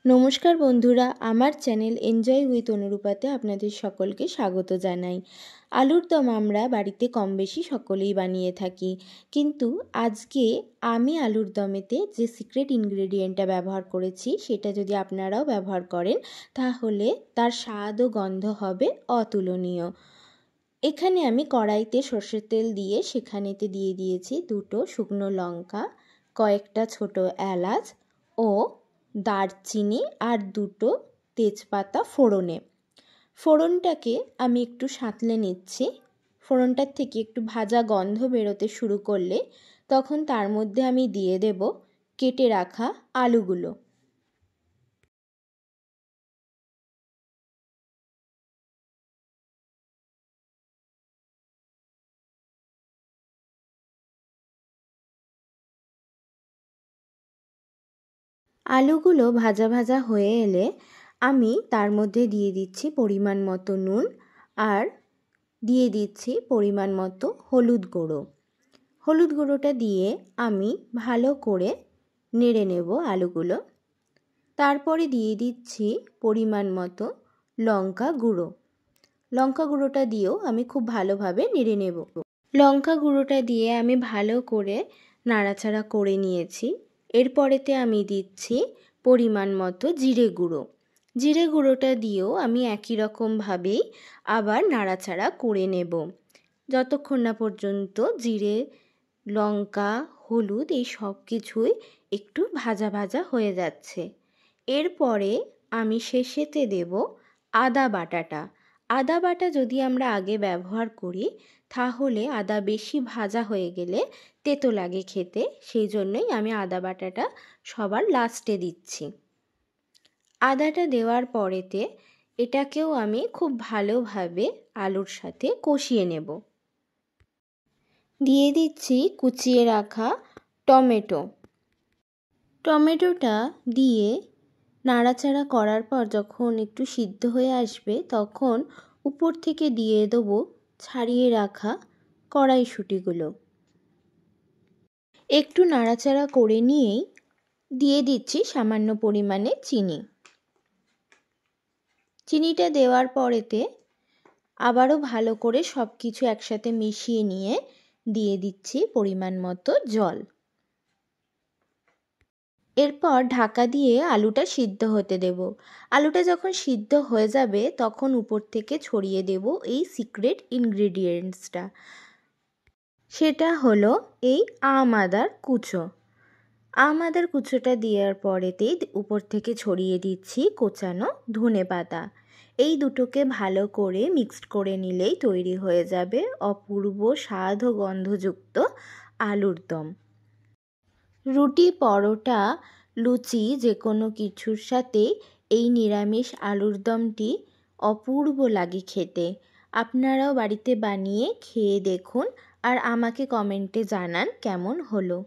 নমস্কার বন্ধুরা, আমার চ্যানেল এনজয় উইথ অনুরূপাতে আপনাদের সকলকে স্বাগত জানাই। আলুর দম আমরা বাড়িতে কম বেশি সকলেই বানিয়ে থাকি, কিন্তু আজকে আমি আলুর দমেতে যে সিক্রেট ইনগ্রেডিয়েন্টটা ব্যবহার করেছি সেটা যদি আপনারাও ব্যবহার করেন তাহলে তার স্বাদ ও গন্ধ হবে অতুলনীয়। এখানে আমি কড়াইতে সর্ষের তেল দিয়ে সেখানেতে দিয়ে দিয়েছি 2টো শুকনো লঙ্কা, কয়েকটা ছোট এলাচ ও দারচিনি আর 2টো তেজপাতা ফোড়নে। ফোড়নটাকে আমি একটু সাঁতলে নিচ্ছি। ফোড়নটার থেকে একটু ভাজা গন্ধ বেরোতে শুরু করলে তখন তার মধ্যে আমি দিয়ে দেব কেটে রাখা আলুগুলো। আলুগুলো ভাজা ভাজা হয়ে এলে আমি তার মধ্যে দিয়ে দিচ্ছি পরিমাণ মতো নুন আর দিয়ে দিচ্ছি পরিমাণ মতো হলুদ গুঁড়ো। হলুদ গুঁড়োটা দিয়ে আমি ভালো করে নেড়ে নেব আলুগুলো। তারপরে দিয়ে দিচ্ছি পরিমাণ মতো লঙ্কা গুঁড়ো। লঙ্কা গুঁড়োটা দিয়েও আমি খুব ভালোভাবে নেড়ে নেব। লঙ্কা গুঁড়োটা দিয়ে আমি ভালো করে নাড়াচাড়া করে নিয়েছি। এরপরেতে আমি দিচ্ছি পরিমাণ মতো জিরে গুঁড়ো। জিরে গুঁড়োটা দিয়েও আমি একই রকমভাবেই আবার নাড়াচাড়া করে নেব, যতক্ষণ না পর্যন্ত জিরে, লঙ্কা, হলুদ এই সব কিছুই একটু ভাজা ভাজা হয়ে যাচ্ছে। এরপরে আমি শেষেতে দেব আদা বাটাটা। আদা বাটা যদি আমরা আগে ব্যবহার করি তাহলে আদা বেশি ভাজা হয়ে গেলে তেতো লাগে খেতে, সেই জন্যই আমি আদা বাটাটা সবার লাস্টে দিচ্ছি। আদাটা দেওয়ার পরেতে এটাকেও আমি খুব ভালোভাবে আলুর সাথে কষিয়ে নেব। দিয়ে দিচ্ছি কুচিয়ে রাখা টমেটো। টমেটোটা দিয়ে নাড়াচাড়া করার পর যখন একটু সিদ্ধ হয়ে আসবে তখন উপর থেকে দিয়ে দেবো ছাড়িয়ে রাখা কড়াইশুঁটিগুলো। একটু নাড়াচাড়া করে নিয়েই দিয়ে দিচ্ছি সামান্য পরিমাণে চিনি। চিনিটা দেওয়ার পরেতে আবারও ভালো করে সব কিছু একসাথে মিশিয়ে নিয়ে দিয়ে দিচ্ছি পরিমাণ মতো জল। এরপর ঢাকা দিয়ে আলুটা সিদ্ধ হতে দেব। আলুটা যখন সিদ্ধ হয়ে যাবে তখন উপর থেকে ছড়িয়ে দেব এই সিক্রেট ইনগ্রেডিয়েন্টসটা। সেটা হলো এই আদার কুচো। আদার কুচোটা দেওয়ার পরেতেই উপর থেকে ছড়িয়ে দিচ্ছি কোচানো ধনেপাতা। এই দুটোকে ভালো করে মিক্সড করে নিলেই তৈরি হয়ে যাবে অপূর্ব স্বাদ ও গন্ধযুক্ত আলুর দম। রুটি, পরোটা, লুচি যে কোনো কিছুর সাথে এই নিরামিষ আলুর দমটি অপূর্ব লাগে খেতে। আপনারাও বাড়িতে বানিয়ে খেয়ে দেখুন আর আমাকে কমেন্টে জানান কেমন হলো।